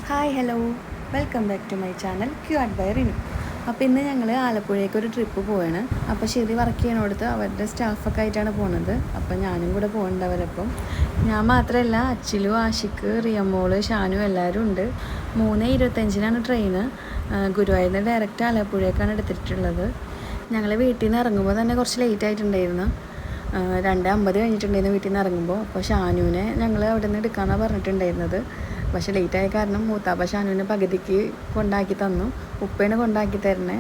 Hi hello welcome back to my channel Q art by Rinu. അപ്പോൾ ഇന്ന് ഞങ്ങൾ ആലപ്പുഴയ്ക്ക് ഒരു ട്രിപ്പ് പോവാണ്. അപ്പോൾ ശരി വർക്ക് ചെയ്യണോടത്ത് അവരുടെ സ്റ്റാഫൊക്കെ ആയിട്ടാണ് പോകുന്നത്. അപ്പോൾ ഞാനും കൂടെ പോകുന്നുണ്ട് അവരപ്പം. ഞാൻ മാത്രമല്ല, അച്ചിലു, ആഷിക്ക്, റിയമോള്, ഷാനു എല്ലാവരും ഉണ്ട്. 3:25 ട്രെയിന്. ഗുരുവായൂരിൽ ഡയറക്റ്റ് ആലപ്പുഴയ്ക്കാണ് എടുത്തിട്ടുള്ളത്. ഞങ്ങൾ വീട്ടിൽ നിന്ന് ഇറങ്ങുമ്പോൾ തന്നെ കുറച്ച് ലേറ്റ് ആയിട്ടുണ്ടായിരുന്നു. 2:50 കഴിഞ്ഞിട്ടുണ്ടായിരുന്നു വീട്ടിൽ നിന്ന് ഇറങ്ങുമ്പോൾ. അപ്പോൾ ഷാനുവിനെ ഞങ്ങൾ അവിടെ നിന്ന് എടുക്കാമെന്നാണ് പറഞ്ഞിട്ടുണ്ടായിരുന്നത്. പക്ഷെ ലേറ്റായ കാരണം മൂത്താപ്പ ഷാനുവിനെ പകുതിക്ക് കൊണ്ടാക്കി തന്നു. ഉപ്പേനെ കൊണ്ടാക്കി തരണേ.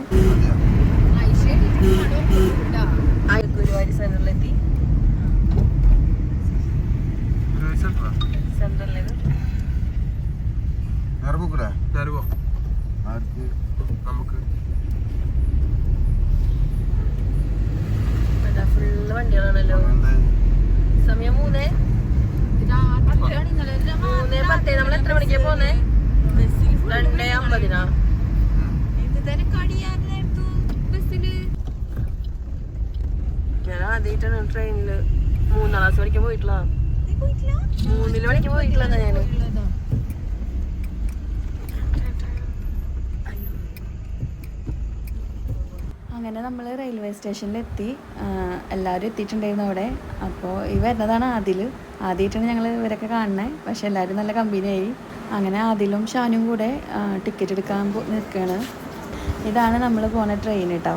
ഗുരുവായൂർ സെൻറ്ററിലെത്തി. സെൻറ്ററിലേക്ക് ഫുള്ള് വണ്ടികളാണല്ലോ. സമയം 3:10. നമ്മൾ എത്ര മണിക്കാ പോന്നേ? 2:50. ഞാൻ ആദ്യമായിട്ടാണ് ട്രെയിനില് 3-ാം ക്ലാസ് പഠിക്കാൻ പോയിട്ടുള്ള. 3-ൽ പഠിക്കാൻ പോയിട്ടുള്ള ഞാന്. അങ്ങനെ നമ്മൾ റെയിൽവേ സ്റ്റേഷനിലെത്തി. എല്ലാവരും എത്തിയിട്ടുണ്ടായിരുന്നു അവിടെ. അപ്പോൾ ഈ വരുന്നതാണ് ആദ്യമായിട്ടാണ് ഞങ്ങൾ ഇവരൊക്കെ കാണുന്നത്. പക്ഷെ എല്ലാവരും നല്ല കമ്പനിയായി. അങ്ങനെ ആദിലും ഷാനും കൂടെ ടിക്കറ്റ് എടുക്കാൻ നിൽക്കുകയാണ്. ഇതാണ് നമ്മൾ പോകുന്ന ട്രെയിൻ കേട്ടോ.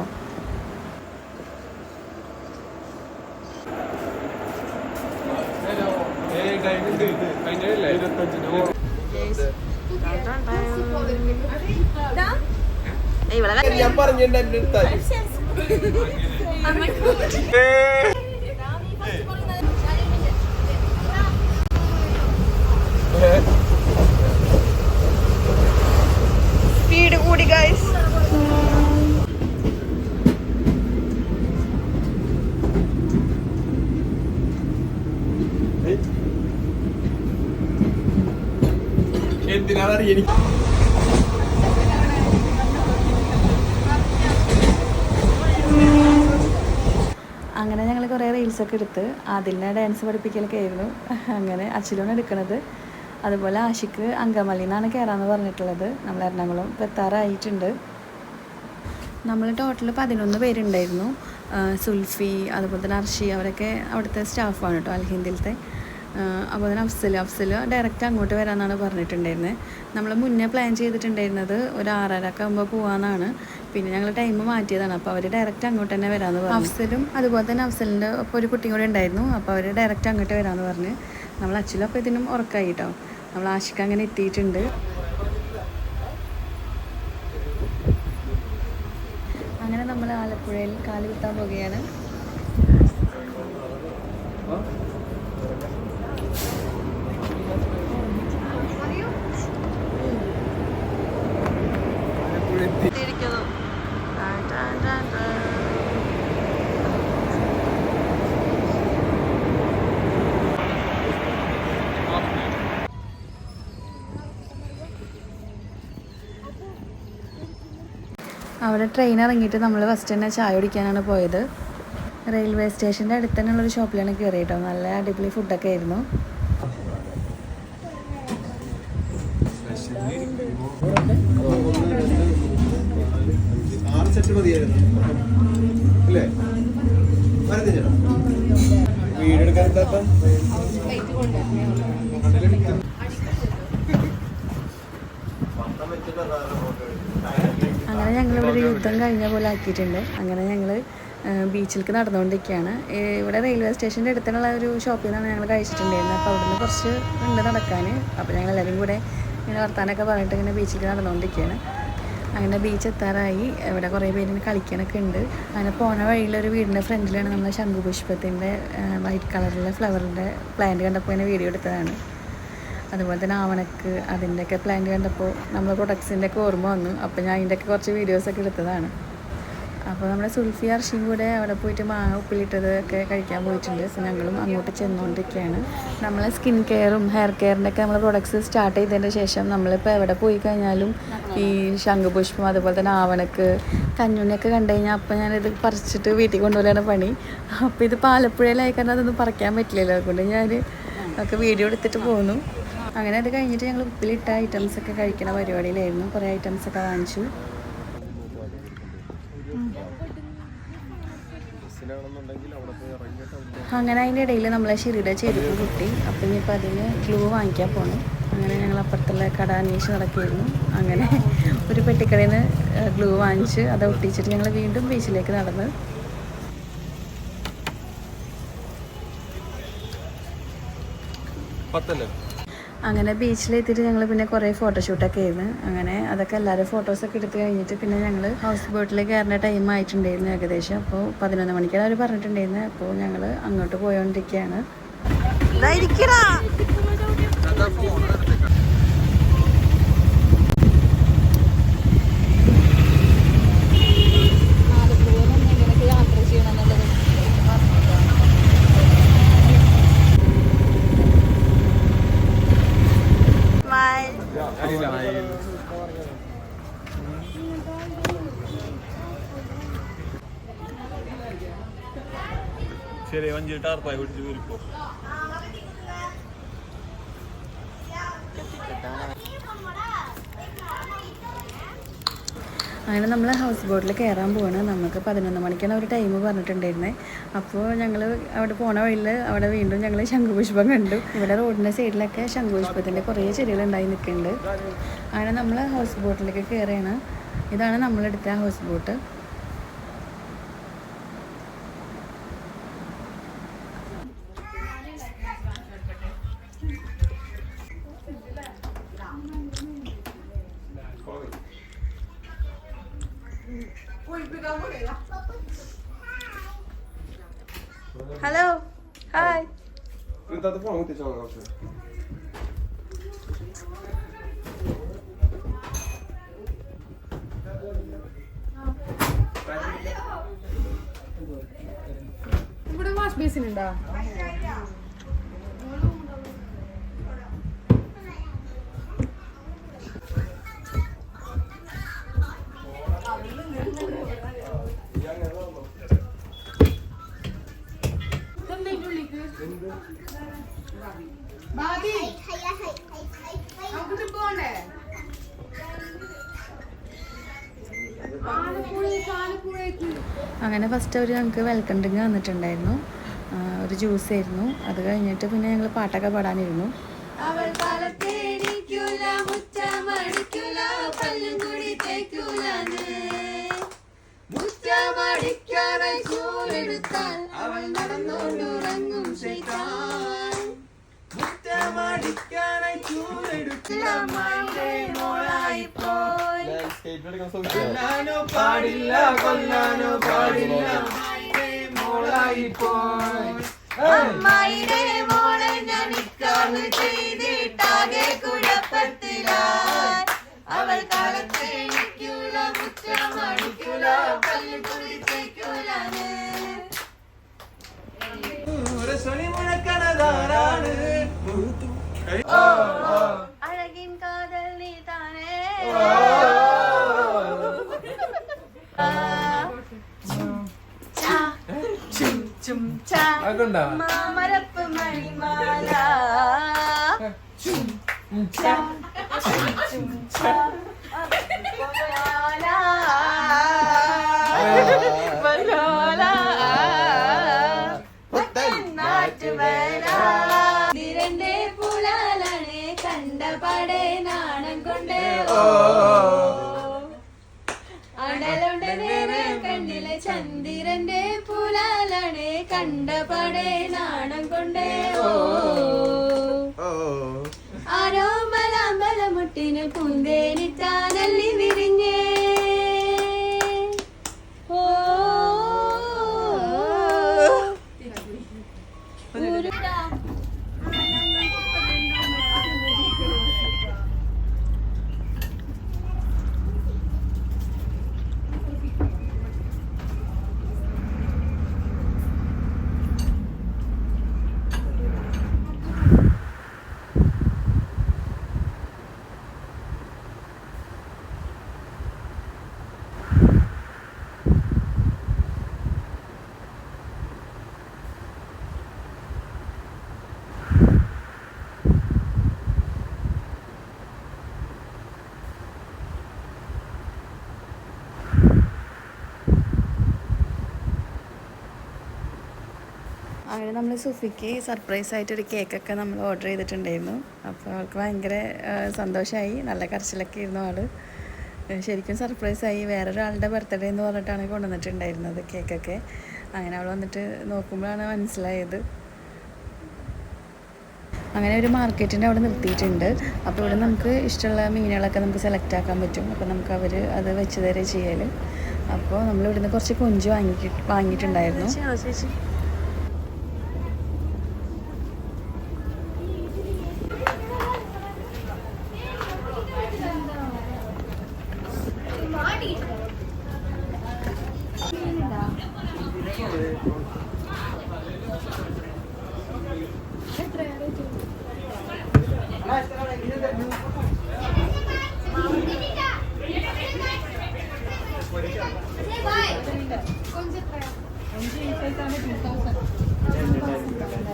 സ്പീഡ് കൂടി ഗൈസ്. എന്തിനാണ് എനിക്ക് അങ്ങനെ ഞങ്ങൾ കുറേ റീൽസൊക്കെ എടുത്ത് അതിനെ ഡാൻസ് പഠിപ്പിക്കലൊക്കെ ആയിരുന്നു. അങ്ങനെ അച്ചിലാണ് എടുക്കണത്. അതുപോലെ ആഷിക്ക് അങ്കമാലിയിൽ നിന്നാണ് കയറാമെന്ന് പറഞ്ഞിട്ടുള്ളത്. നമ്മൾ എറണാകുളം എത്താറായിട്ടുണ്ട്. നമ്മൾ ടോട്ടൽ 11 പേരുണ്ടായിരുന്നു. സുൽഫി, അതുപോലെ തന്നെ അർഷി, അവരൊക്കെ അവിടുത്തെ സ്റ്റാഫാണ് കേട്ടോ, അൽഹിന്ദിലത്തെ. അപ്പോൾ തന്നെ അഫ്സൽ ഡയറക്റ്റ് അങ്ങോട്ട് വരാമെന്നാണ് പറഞ്ഞിട്ടുണ്ടായിരുന്നത്. നമ്മൾ മുന്നേ പ്ലാൻ ചെയ്തിട്ടുണ്ടായിരുന്നത് ഒരു 6:30 ആകുമ്പോൾ പോകാമെന്നാണ്. പിന്നെ ഞങ്ങൾ ടൈം മാറ്റിയതാണ്. അപ്പോൾ അവർ ഡയറക്റ്റ് അങ്ങോട്ട് തന്നെ വരാമെന്ന് പറഞ്ഞു. അഫ്സലും അതുപോലെ തന്നെ അഫ്സലിൻ്റെ ഒപ്പം ഒരു കുട്ടിയും കൂടെ ഉണ്ടായിരുന്നു. അപ്പോൾ അവർ ഡയറക്റ്റ് അങ്ങോട്ട് വരാമെന്ന് പറഞ്ഞ് നമ്മൾ അച്ചിലും അപ്പോൾ ഇതിനും ഉറക്കായി കേട്ടോ. നമ്മൾ ആഷിക്ക് അങ്ങനെ എത്തിയിട്ടുണ്ട്. അങ്ങനെ നമ്മൾ ആലപ്പുഴയിൽ കാല് കുത്താൻ പോകുകയാണ്. അവിടെ ട്രെയിൻ ഇറങ്ങിയിട്ട് നമ്മൾ ഫസ്റ്റ് തന്നെ ചായ കുടിക്കാനാണ് പോയത്. റെയിൽവേ സ്റ്റേഷൻ്റെ അടുത്ത് തന്നെയുള്ളൊരു ഷോപ്പിലാണ് കയറി കേട്ടോ. നല്ല അടിപൊളി ഫുഡൊക്കെ ആയിരുന്നു. അങ്ങനെ ഞങ്ങളിവിടെ ഒരു യുദ്ധം കഴിഞ്ഞ പോലെ ആക്കിയിട്ടുണ്ട്. അങ്ങനെ ഞങ്ങൾ ബീച്ചിലേക്ക് നടന്നുകൊണ്ടിരിക്കുകയാണ്. ഇവിടെ റെയിൽവേ സ്റ്റേഷൻ്റെ അടുത്തുള്ള ഒരു ഷോപ്പിൽ നിന്നാണ് ഞങ്ങൾ കഴിച്ചിട്ടുണ്ടായിരുന്നത്. അപ്പോൾ അവിടെ നിന്ന് കുറച്ച് ഉണ്ട് നടക്കാൻ. അപ്പോൾ ഞങ്ങൾ എല്ലാവരും കൂടെ ഇങ്ങനെ വർത്താനൊക്കെ പറഞ്ഞിട്ട് ഇങ്ങനെ ബീച്ചിലേക്ക് നടന്നുകൊണ്ടിരിക്കുകയാണ്. അങ്ങനെ ബീച്ച് എത്താറായി. ഇവിടെ കുറേ പേരിന് കളിക്കാനൊക്കെ ഉണ്ട്. അങ്ങനെ പോണ വഴിയിലൊരു വീടിൻ്റെ ഫ്രണ്ടിലാണ് നമ്മൾ ശംഖുപുഷ്പത്തിൻ്റെ വൈറ്റ് കളറിലെ ഫ്ലവറിൻ്റെ പ്ലാന്റ് കണ്ടപ്പോൾ ഇങ്ങനെ വീഡിയോ എടുത്തതാണ്. അതുപോലെ തന്നെ ആവണക്ക് അതിൻ്റെയൊക്കെ പ്ലാന്റ് കണ്ടപ്പോൾ നമ്മൾ പ്രൊഡക്ട്സിൻ്റെയൊക്കെ ഓർമ്മ വന്നു. അപ്പോൾ ഞാൻ അതിൻ്റെയൊക്കെ കുറച്ച് വീഡിയോസൊക്കെ എടുത്തതാണ്. അപ്പോൾ നമ്മുടെ സുൽഫി അർഷിയും കൂടെ അവിടെ പോയിട്ട് മാങ്ങ ഉപ്പിലിട്ടത് ഒക്കെ കഴിക്കാൻ പോയിട്ടുണ്ട്. അപ്പോൾ ഞങ്ങളും അങ്ങോട്ട് ചെന്നുകൊണ്ടിരിക്കുകയാണ്. നമ്മൾ സ്കിൻ കെയറും ഹെയർ കെയറിൻ്റെയൊക്കെ നമ്മൾ പ്രൊഡക്ട്സ് സ്റ്റാർട്ട് ചെയ്തതിന് ശേഷം നമ്മളിപ്പോൾ എവിടെ പോയി കഴിഞ്ഞാലും ഈ ശംഖുപുഷ്പം, അതുപോലെ തന്നെ ആവണക്ക്, കഞ്ഞുണ്ണിയൊക്കെ കണ്ടു കഴിഞ്ഞാൽ അപ്പോൾ ഞാനിത് പറിച്ചിട്ട് വീട്ടിൽ കൊണ്ടുപോലെയാണ് പണി. അപ്പോൾ ഇത് ആലപ്പുഴയിലായി കാരണം അതൊന്നും പറിക്കാൻ പറ്റില്ലല്ലോ. അതുകൊണ്ട് ഞാൻ ഒക്കെ വീഡിയോ എടുത്തിട്ട് പോന്നു. അങ്ങനെ അത് കഴിഞ്ഞിട്ട് ഞങ്ങൾ ഉപ്പിലിട്ട ഐറ്റംസൊക്കെ കഴിക്കണ പരിപാടിയിലായിരുന്നു. കുറേ ഐറ്റംസൊക്കെ വാങ്ങിച്ചു. അങ്ങനെ അതിൻ്റെ ഇടയിൽ നമ്മളെ ശരിയുടെ ചെരുപ്പ് പൊട്ടി. അപ്പം ഇനിയിപ്പോൾ അതിന് ഗ്ലൂ വാങ്ങിക്കാൻ പോകണം. അങ്ങനെ ഞങ്ങൾ അപ്പുറത്തുള്ള കട അന്വേഷിച്ച് നടക്കുകയായിരുന്നു. അങ്ങനെ ഒരു പെട്ടിക്കടയിൽ നിന്ന് ഗ്ലൂ വാങ്ങിച്ച് അത് ഒട്ടിച്ചിട്ട് ഞങ്ങൾ വീണ്ടും ബീച്ചിലേക്ക് നടന്ന്. അങ്ങനെ ബീച്ചിലെത്തിയിട്ട് ഞങ്ങൾ പിന്നെ കുറേ ഫോട്ടോഷൂട്ടൊക്കെ ആയിരുന്നു. അങ്ങനെ അതൊക്കെ എല്ലാവരും ഫോട്ടോസൊക്കെ എടുത്ത് കഴിഞ്ഞിട്ട് പിന്നെ ഞങ്ങൾ ഹൗസ് ബോട്ടിലേക്ക് കയറുന്ന ടൈം ആയിട്ടുണ്ടായിരുന്നു ഏകദേശം. അപ്പോൾ 11 മണിക്കാണ് അവർ പറഞ്ഞിട്ടുണ്ടായിരുന്നത്. അപ്പോൾ ഞങ്ങൾ അങ്ങോട്ട് പോയോണ്ടിരിക്കുകയാണ്. ശരി, 5 ടാർപ്പായി പിടിച്ച് വരിപ്പോ. അങ്ങനെ നമ്മൾ ഹൗസ് ബോട്ടിൽ കയറാൻ പോവാണ്. നമുക്ക് 11 മണിക്കാണ് ഒരു ടൈം പറഞ്ഞിട്ടുണ്ടായിരുന്നത്. അപ്പോൾ ഞങ്ങൾ അവിടെ പോണ വഴിയിൽ അവിടെ വീണ്ടും ഞങ്ങൾ ശംഖുപുഷ്പം കണ്ടു. ഇവിടെ റോഡിൻ്റെ സൈഡിലൊക്കെ ശംഖുപുഷ്പത്തിൻ്റെ കുറേ ചെടികൾ ഉണ്ടായി നിൽക്കുന്നുണ്ട്. അങ്ങനെ നമ്മൾ ഹൗസ് ബോട്ടിലേക്ക് കയറുകയാണ്. ഇതാണ് നമ്മളെടുത്ത ഹൗസ് ബോട്ട്. Hello, hi. ഇവിടെ വാഷ് ബേസിൻ ഉണ്ടോ? അങ്ങനെ ഫസ്റ്റ് അവർ ഞങ്ങൾക്ക് വെൽക്കം ഡ്രിങ്ക് തന്നിട്ടുണ്ടായിരുന്നു. ഒരു ജ്യൂസ് ആയിരുന്നു. അത് കഴിഞ്ഞിട്ട് പിന്നെ ഞങ്ങൾ പാട്ടൊക്കെ പാടാനിരുന്നു. പാടില്ല കൊല്ലാനോ പാടില്ല അമ്മായിടെ മോളെ ഞാനിക്കാവ് ചെയ്തിട്ടാകെ കുഴപ്പത്തിലായി അവൾ കാലത്തേക്കൂല മുറ്റമടിക്കൂല പല്ല് കുളിച്ചേക്കൂലാണ് മുഴക്കണതാരാണ് അഴകിൻ കാതൽ നീ താനേ മാമരപ്പ് മണിമാല നാട്ടുവരന്റെ പുലാലാണ് കണ്ടപാടെ നാണം കൊണ്ടേ അടലുണ്ട് നേരെ കണ്ണിലെ ചന്ദ്രന്റെ പുലാലാണ് കണ്ടപാടെ നാണം കൊണ്ടേ ആരോ മലാമ്പല മുട്ടിന് പൂന്തേനിച്ച അങ്ങനെ നമ്മൾ സുഫിക്ക് സർപ്രൈസായിട്ടൊരു കേക്കൊക്കെ നമ്മൾ ഓർഡർ ചെയ്തിട്ടുണ്ടായിരുന്നു. അപ്പോൾ അവൾക്ക് ഭയങ്കര സന്തോഷമായി, നല്ല കരച്ചിലൊക്കെ ആയിരുന്നു ആൾ. ശരിക്കും സർപ്രൈസായി. വേറൊരാളുടെ ബർത്ത്ഡേ എന്ന് പറഞ്ഞിട്ടാണ് കൊണ്ടുവന്നിട്ടുണ്ടായിരുന്നത് കേക്കൊക്കെ. അങ്ങനെ അവൾ വന്നിട്ട് നോക്കുമ്പോഴാണ് മനസ്സിലായത്. അങ്ങനെ ഒരു മാർക്കറ്റിൻ്റെ അവിടെ നിർത്തിയിട്ടുണ്ട്. അപ്പോൾ ഇവിടെ നമുക്ക് ഇഷ്ടമുള്ള മീനുകളൊക്കെ നമുക്ക് സെലക്ട് ആക്കാൻ പറ്റും. അപ്പോൾ നമുക്ക് അവർ അത് വെച്ച് തരുക ചെയ്യൽ. അപ്പോൾ നമ്മൾ ഇവിടുന്ന് കുറച്ച് കൊഞ്ച് വാങ്ങിയിട്ടുണ്ടായിരുന്നു.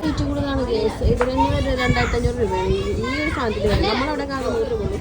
ഏറ്റവും കൂടുതലാണ് കേസ്. ഇതിന് 2500 രൂപയാണ് ഈ ഒരു സാധനത്തിന് വേണം. നമ്മളവിടെ 100 രൂപ.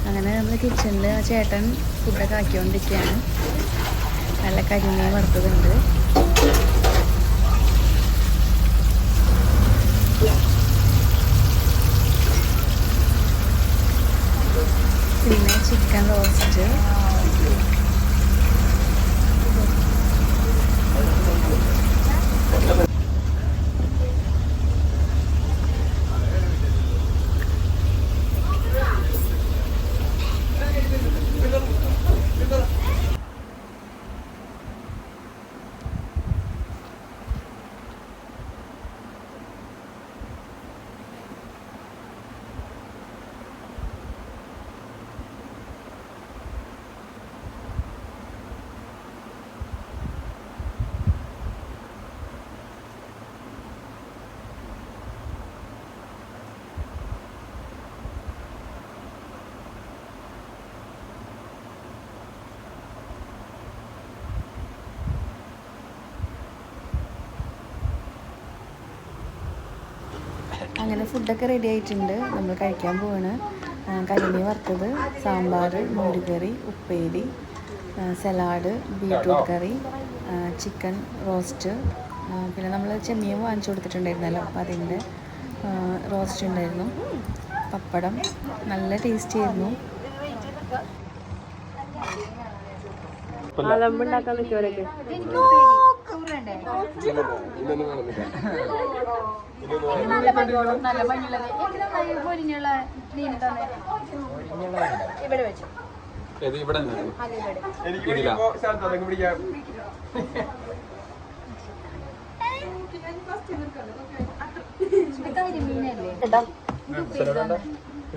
അങ്ങനെ നമ്മൾ കിച്ചണിൽ ആ ചേട്ടൻ ഫുഡൊക്കെ ആക്കിക്കൊണ്ടിരിക്കുകയാണ്. നല്ല കരിമീൻ വറുത്തതുണ്ട്. പിന്നെ ചിക്കൻ റോസ്റ്റ്, അങ്ങനെ ഫുഡൊക്കെ റെഡി ആയിട്ടുണ്ട്. നമ്മൾ കഴിക്കാൻ പോവാണ്. കരിമീൻ വറുത്തത്, സാമ്പാർ, മോരുകറി, ഉപ്പേരി, സലാഡ്, ബീട്രൂട്ട് കറി, ചിക്കൻ റോസ്റ്റ്, പിന്നെ നമ്മൾ ചെമ്മീൻ വാങ്ങിച്ചു കൊടുത്തിട്ടുണ്ടായിരുന്നല്ലോ, അപ്പോൾ അതിൻ്റെ റോസ്റ്റ് ഉണ്ടായിരുന്നു, പപ്പടം. നല്ല ടേസ്റ്റി ആയിരുന്നു. അലമ്പുണ്ടാക്കാൻ നിൽക്കുവരൊക്കെ ഇവിടെ വെച്ചു. ഇത്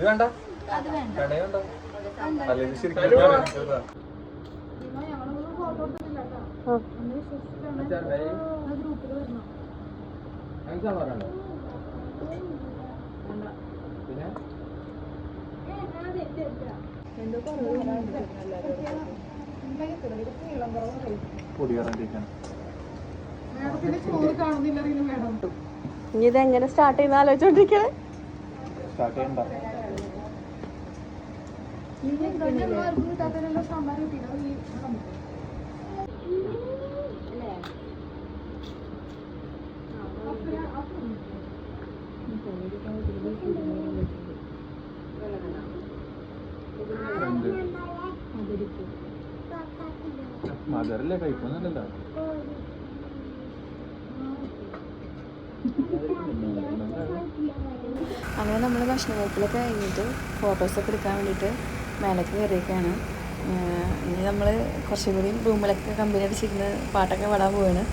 വേണ്ട, ഇനി ഇതെങ്ങനെ സ്റ്റാർട്ട് ചെയ്യുന്ന ആലോചിച്ചോണ്ടിരിക്കണേ. സ്റ്റാർട്ട് ചെയ്യണ്ട. മദറല്ലേ കഴിക്കുന്നല്ലോ. അങ്ങനെ നമ്മൾ ഭക്ഷണം കഴിക്കലൊക്കെ കഴിഞ്ഞിട്ട് ഫോട്ടോസൊക്കെ എടുക്കാൻ വേണ്ടിയിട്ട് മേലേക്ക് കയറിയൊക്കെയാണ്. ഇനി നമ്മൾ കുറച്ചും കൂടി റൂമിലൊക്കെ കമ്പനി അടിച്ചിരുന്ന് പാട്ടൊക്കെ പാടാൻ പോവാണ്.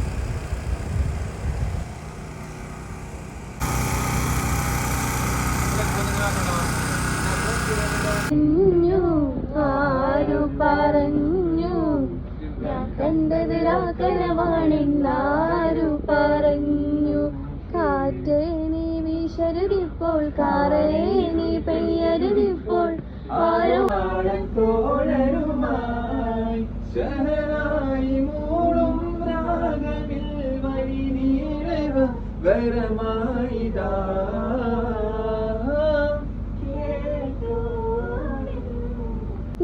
ആരു പറഞ്ഞു ഞാൻ കണ്ടത് രാകനമാണെന്നാരു പറഞ്ഞു. കാറ്റേ നീ വീശരുതിപ്പോൾ, കാറേ നീ പെയ്യരുതിപ്പോൾ, ആരോ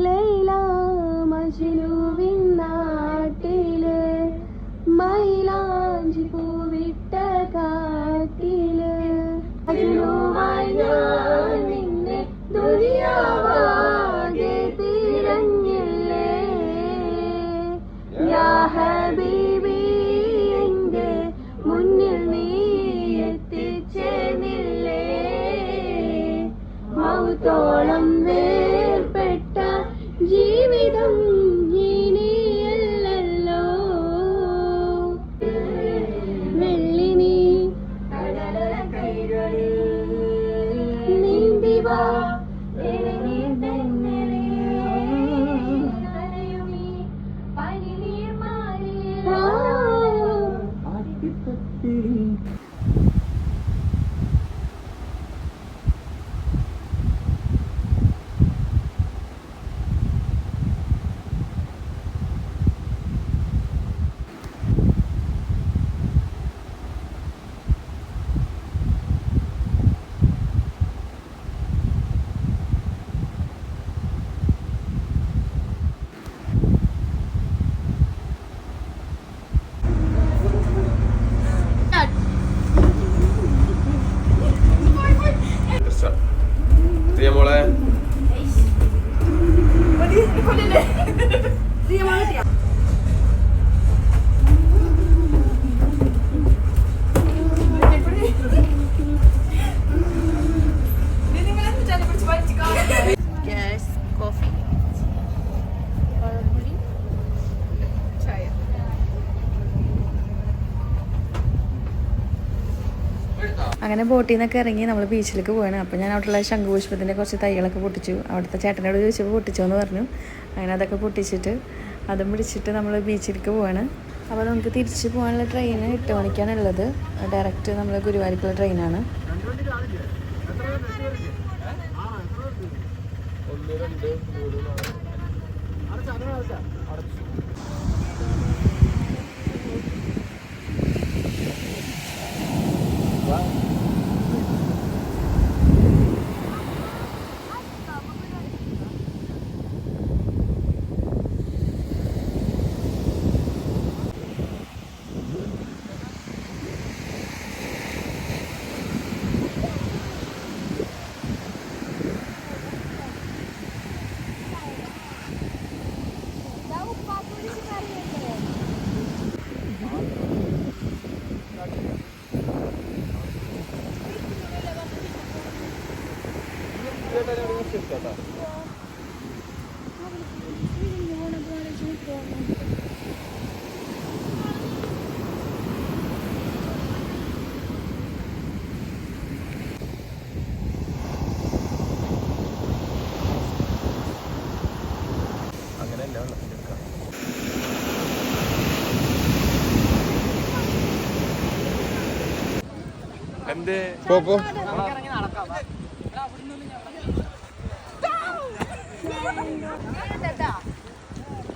ലൈല മജ്നുവിൻ നാട്ടില് മൈലാഞ്ചി പൂവിട്ട കാട്ടില് മജ്നുവായി ഞാൻ നിന്നെ ദുനിയാവാകെ തിരഞ്ഞില്ലേ യാ ഹബീബി എന്റെ മുന്നിൽ നീ എത്തിച്ചേർന്നില്ലേ മൗത്തോളം വേർപെട്ട ജീവിതം ഇനിയല്ലോ വെള്ളിനി കടലര കൈകളിൽ നീന്തിവാ മോളെ കോഫി അങ്ങനെ ബോട്ടിൽ നിന്നൊക്കെ ഇറങ്ങി നമ്മൾ ബീച്ചിലേക്ക് പോവാണ്. അപ്പോൾ ഞാൻ അവിടെയുള്ള ശംഖുപുഷ്പത്തിൻ്റെ കുറച്ച് തൈകളൊക്കെ പൊട്ടിച്ചു. അവിടുത്തെ ചേട്ടനോട് ചോദിച്ചപ്പോൾ പൊട്ടിച്ചോ എന്ന് പറഞ്ഞു. അങ്ങനെ അതൊക്കെ പൊട്ടിച്ചിട്ട് അതും പിടിച്ചിട്ട് നമ്മൾ ബീച്ചിലേക്ക് പോവാണ്. അപ്പോൾ നമുക്ക് തിരിച്ച് പോകാനുള്ള ട്രെയിൻ 8 മണിക്കാണുള്ളത്. ഡയറക്റ്റ് നമ്മൾ ഗുരുവായൂർക്കുള്ള ട്രെയിനാണ്. എന്തേ പോ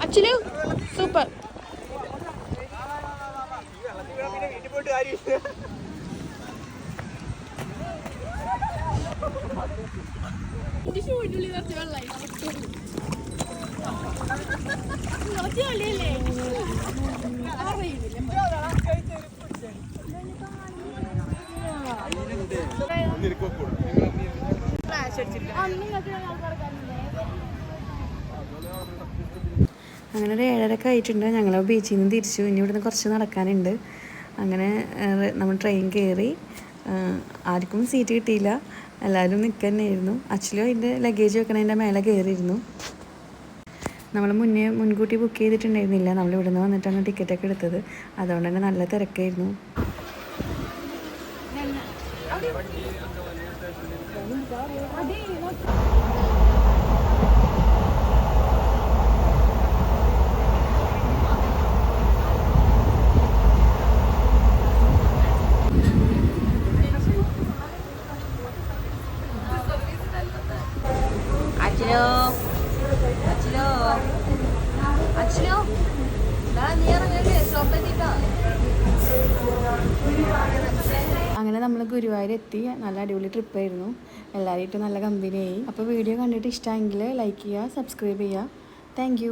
ആക്ച്വലി സൂപ്പർ. അങ്ങനെ ഒരു 7:30 ആയിട്ടുണ്ട്. ഞങ്ങൾ ബീച്ചിൽ നിന്ന് തിരിച്ചു. ഇനി ഇവിടുന്ന് കുറച്ച് നടക്കാനുണ്ട്. അങ്ങനെ നമ്മൾ ട്രെയിൻ കയറി. ആർക്കും സീറ്റ് കിട്ടിയില്ല, എല്ലാവരും നിൽക്കുക തന്നെയായിരുന്നു. ആക്ച്വലി അതിൻ്റെ ലഗേജ് വെക്കണതിൻ്റെ മേലെ കയറിയിരുന്നു. നമ്മൾ മുൻകൂട്ടി ബുക്ക് ചെയ്തിട്ടുണ്ടായിരുന്നില്ല. നമ്മൾ ഇവിടെ നിന്ന് വന്നിട്ടാണ് ടിക്കറ്റൊക്കെ എടുത്തത്. അതുകൊണ്ട് തന്നെ നല്ല തിരക്കായിരുന്നു. അങ്ങനെ നമ്മൾ ഗുരുവായൂർ എത്തി. നല്ല അടിപൊളി ട്രിപ്പായിരുന്നു. എല്ലാവരുമായിട്ട് നല്ല കമ്പനിയായി. അപ്പോൾ വീഡിയോ കണ്ടിട്ട് ഇഷ്ടമെങ്കിൽ ലൈക്ക് ചെയ്യുക, സബ്സ്ക്രൈബ് ചെയ്യുക. താങ്ക്